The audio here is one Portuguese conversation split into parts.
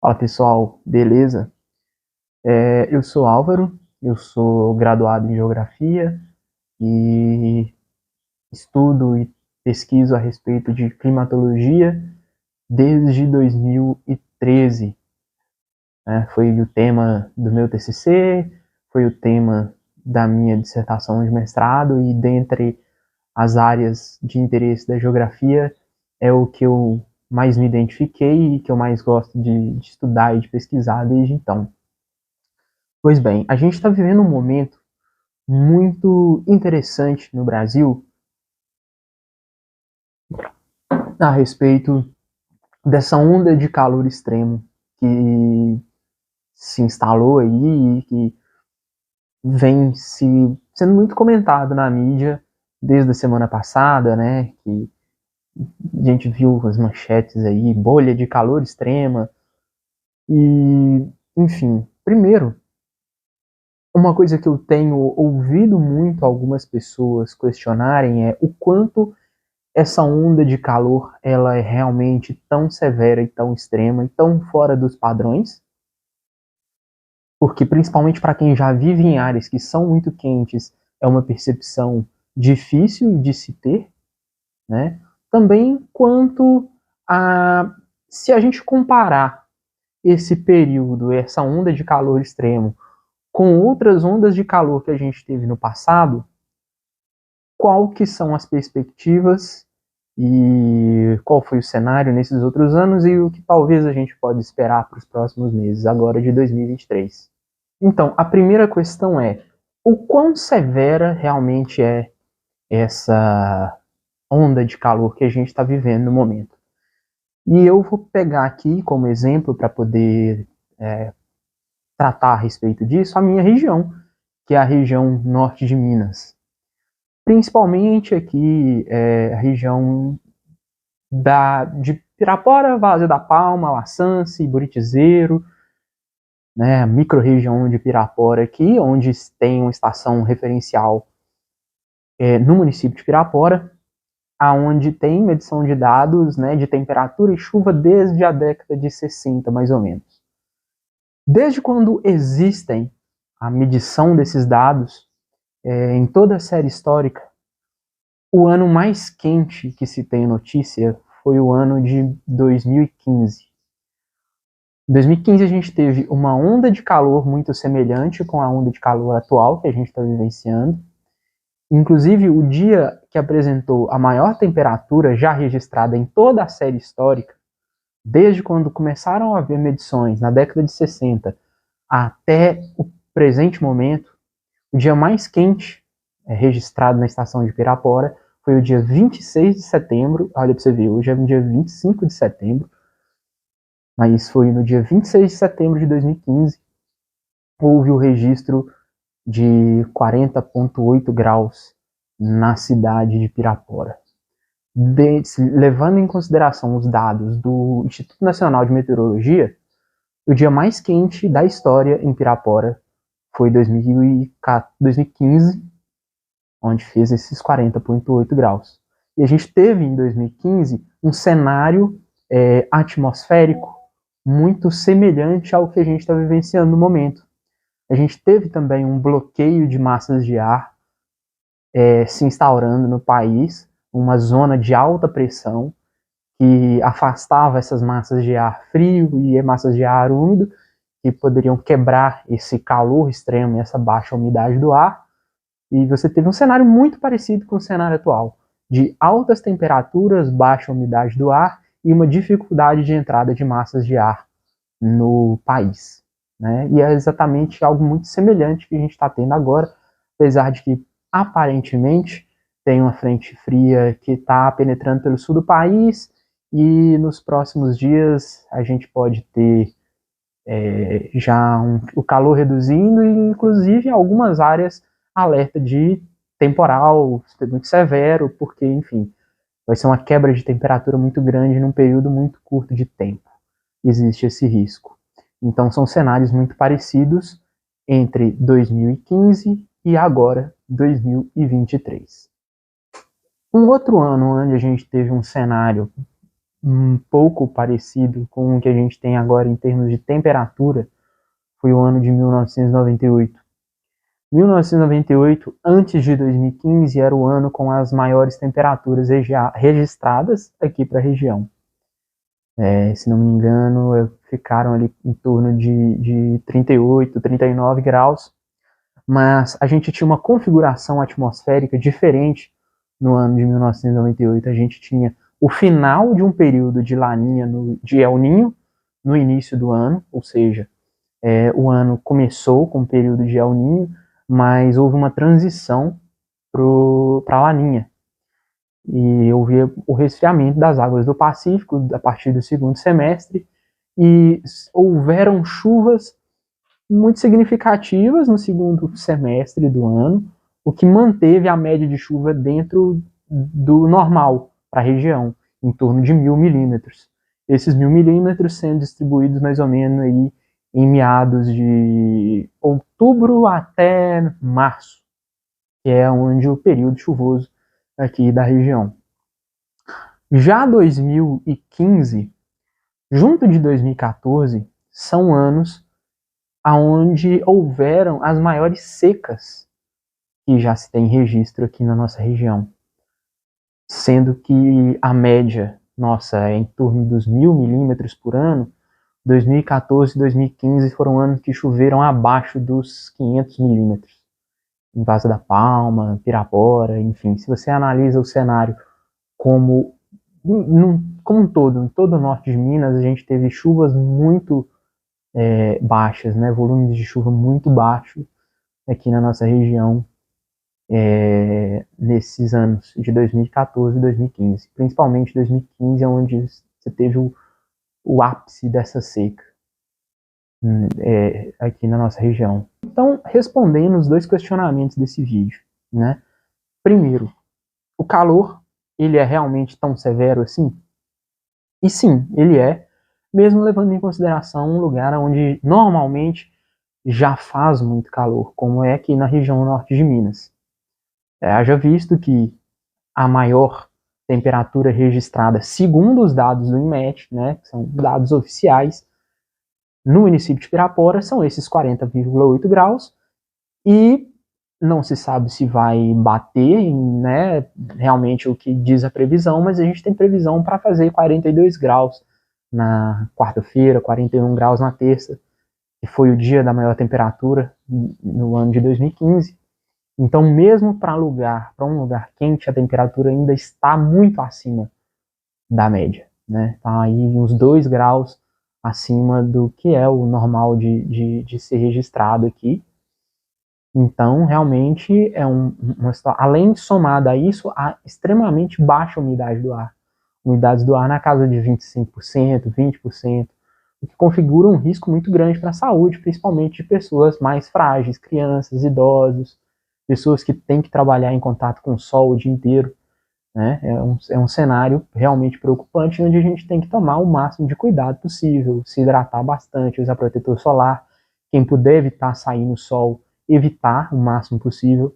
Fala pessoal, beleza? Eu sou Álvaro, eu sou graduado em Geografia e estudo e pesquiso a respeito de climatologia desde 2013. Né? Foi o tema do meu TCC, foi o tema da minha dissertação de mestrado e dentre as áreas de interesse da geografia é o que eu mais me identifiquei e que eu mais gosto de estudar e de pesquisar desde então. Pois bem, a gente está vivendo um momento muito interessante no Brasil a respeito dessa onda de calor extremo que se instalou aí e que vem sendo muito comentado na mídia desde a semana passada, né? Que a gente viu as manchetes aí, bolha de calor extrema e, enfim, primeiro, uma coisa que eu tenho ouvido muito algumas pessoas questionarem é o quanto essa onda de calor ela é realmente tão severa e tão extrema e tão fora dos padrões, porque principalmente para quem já vive em áreas que são muito quentes, é uma percepção difícil de se ter, né? Também quanto a se a gente comparar esse período, essa onda de calor extremo, com outras ondas de calor que a gente teve no passado, qual que são as perspectivas e qual foi o cenário nesses outros anos e o que talvez a gente pode esperar para os próximos meses, agora de 2023. Então, a primeira questão é, o quão severa realmente é essa onda de calor que a gente está vivendo no momento? E eu vou pegar aqui como exemplo para poder tratar a respeito disso a minha região, que é a região norte de Minas. Principalmente aqui a região de Pirapora, Várzea da Palma, Laçance, Buritizeiro, né, a micro-região de Pirapora aqui, onde tem uma estação referencial no município de Pirapora, aonde tem medição de dados, né, de temperatura e chuva desde a década de 60, mais ou menos. Desde quando existem a medição desses dados, em toda a série histórica, o ano mais quente que se tem notícia foi o ano de 2015. Em 2015 a gente teve uma onda de calor muito semelhante com a onda de calor atual que a gente está vivenciando. Inclusive, o dia que apresentou a maior temperatura já registrada em toda a série histórica, desde quando começaram a haver medições na década de 60 até o presente momento, o dia mais quente registrado na estação de Pirapora foi o dia 26 de setembro. Olha para você ver, hoje é o dia 25 de setembro, mas foi no dia 26 de setembro de 2015, houve o registro de 40,8 graus na cidade de Pirapora. Levando em consideração os dados do Instituto Nacional de Meteorologia, o dia mais quente da história em Pirapora foi 2015, onde fez esses 40,8 graus. E a gente teve em 2015 um cenário atmosférico muito semelhante ao que a gente está vivenciando no momento. A gente teve também um bloqueio de massas de ar se instaurando no país, uma zona de alta pressão que afastava essas massas de ar frio e massas de ar úmido, que poderiam quebrar esse calor extremo e essa baixa umidade do ar. E você teve um cenário muito parecido com o cenário atual, de altas temperaturas, baixa umidade do ar e uma dificuldade de entrada de massas de ar no país. Né? E é exatamente algo muito semelhante que a gente está tendo agora, apesar de que aparentemente tem uma frente fria que está penetrando pelo sul do país e nos próximos dias a gente pode ter o calor reduzindo e inclusive em algumas áreas alerta de temporal muito severo, porque enfim, vai ser uma quebra de temperatura muito grande num período muito curto de tempo. Existe esse risco. Então são cenários muito parecidos entre 2015 e agora 2023. Um outro ano onde a gente teve um cenário um pouco parecido com o que a gente tem agora em termos de temperatura foi o ano de 1998. 1998, antes de 2015, era o ano com as maiores temperaturas registradas aqui para a região. Se não me engano, ficaram ali em torno de 38, 39 graus, mas a gente tinha uma configuração atmosférica diferente no ano de 1998. A gente tinha o final de um período de Laninha, de El Niño, no início do ano, ou seja, o ano começou com o período de El Niño, mas houve uma transição para a Laninha. E houve o resfriamento das águas do Pacífico a partir do segundo semestre, e houveram chuvas muito significativas no segundo semestre do ano, o que manteve a média de chuva dentro do normal para a região, em torno de 1.000 milímetros. Esses 1.000 milímetros sendo distribuídos mais ou menos aí em meados de outubro até março, que é onde o período chuvoso aqui da região. Já 2015, junto de 2014, são anos onde houveram as maiores secas que já se tem registro aqui na nossa região, sendo que a média nossa é em torno dos 1.000 milímetros por ano. 2014 e 2015 foram anos que choveram abaixo dos 500 milímetros. Em Vaza da Palma, Pirapora, enfim. Se você analisa o cenário como um todo, em todo o norte de Minas, a gente teve chuvas muito baixas, né? Volumes de chuva muito baixos aqui na nossa região nesses anos de 2014 e 2015. Principalmente 2015 é onde você teve o ápice dessa seca aqui na nossa região. Então, respondendo os dois questionamentos desse vídeo, né? Primeiro, o calor, ele é realmente tão severo assim? E sim, ele é, mesmo levando em consideração um lugar onde normalmente já faz muito calor, como é aqui na região norte de Minas. Haja visto que a maior temperatura registrada, segundo os dados do INMET, né, que são dados oficiais, no município de Pirapora são esses 40,8 graus, e não se sabe se vai bater, né, realmente o que diz a previsão, mas a gente tem previsão para fazer 42 graus na quarta-feira, 41 graus na terça, que foi o dia da maior temperatura no ano de 2015. Então, mesmo para um lugar quente, a temperatura ainda está muito acima da média, né? Está aí uns 2 graus acima do que é o normal de ser registrado aqui. Então, realmente, uma situação, além de somada a isso, a extremamente baixa umidade do ar. Umidades do ar na casa de 25%, 20%, o que configura um risco muito grande para a saúde, principalmente de pessoas mais frágeis, crianças, idosos, pessoas que têm que trabalhar em contato com o sol o dia inteiro, né? É um cenário realmente preocupante, onde a gente tem que tomar o máximo de cuidado possível, se hidratar bastante, usar protetor solar, quem puder evitar sair no sol, evitar o máximo possível,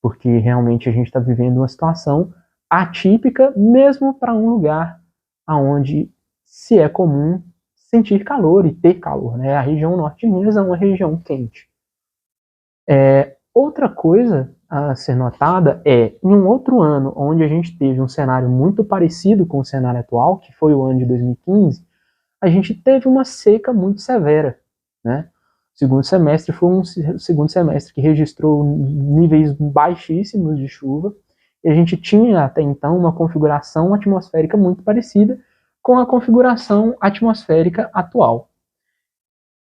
porque realmente a gente está vivendo uma situação atípica, mesmo para um lugar onde se é comum sentir calor e ter calor, né? A região norte de Minas é uma região quente. Outra coisa a ser notada em um outro ano, onde a gente teve um cenário muito parecido com o cenário atual, que foi o ano de 2015, a gente teve uma seca muito severa, né? O segundo semestre foi um segundo semestre que registrou níveis baixíssimos de chuva, e a gente tinha até então uma configuração atmosférica muito parecida com a configuração atmosférica atual.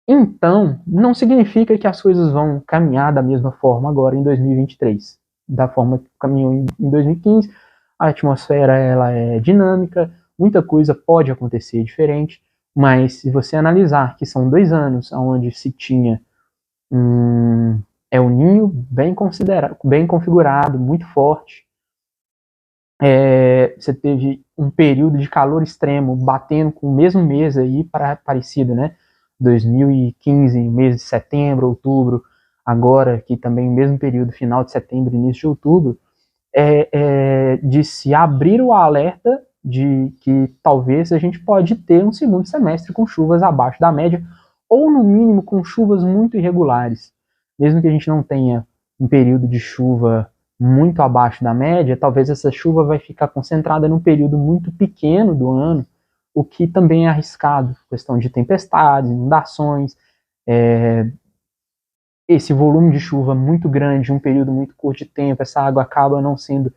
Então, não significa que as coisas vão caminhar da mesma forma agora em 2023, da forma que caminhou em 2015. A atmosfera ela é dinâmica, muita coisa pode acontecer diferente, mas se você analisar que são 2 anos onde se tinha um El Niño bem configurado, muito forte, você teve um período de calor extremo batendo com o mesmo mês aí, parecido, né? 2015, mês de setembro, outubro, agora que também mesmo período, final de setembro, início de outubro, de se abrir o alerta de que talvez a gente pode ter um segundo semestre com chuvas abaixo da média, ou no mínimo com chuvas muito irregulares. Mesmo que a gente não tenha um período de chuva muito abaixo da média, talvez essa chuva vai ficar concentrada num período muito pequeno do ano, o que também é arriscado, questão de tempestades, inundações, esse volume de chuva muito grande, um período muito curto de tempo, essa água acaba não sendo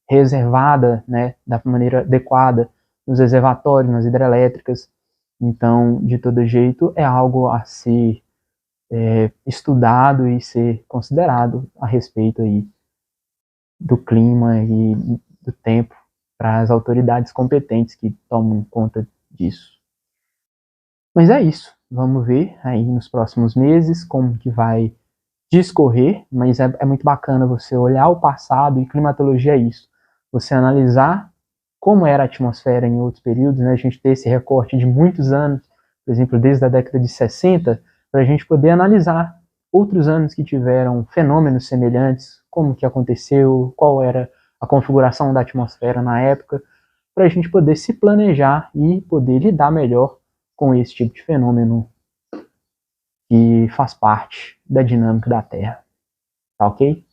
reservada, né, da maneira adequada nos reservatórios, nas hidrelétricas. Então, de todo jeito, é algo a ser estudado e ser considerado a respeito aí do clima e do tempo para as autoridades competentes que tomam conta disso. Mas é isso. Vamos ver aí nos próximos meses como que vai discorrer, mas é muito bacana você olhar o passado, e climatologia é isso. Você analisar como era a atmosfera em outros períodos, né? A gente ter esse recorte de muitos anos, por exemplo, desde a década de 60, para a gente poder analisar outros anos que tiveram fenômenos semelhantes, como que aconteceu, qual era a configuração da atmosfera na época, para a gente poder se planejar e poder lidar melhor com esse tipo de fenômeno que faz parte da dinâmica da Terra. Tá ok?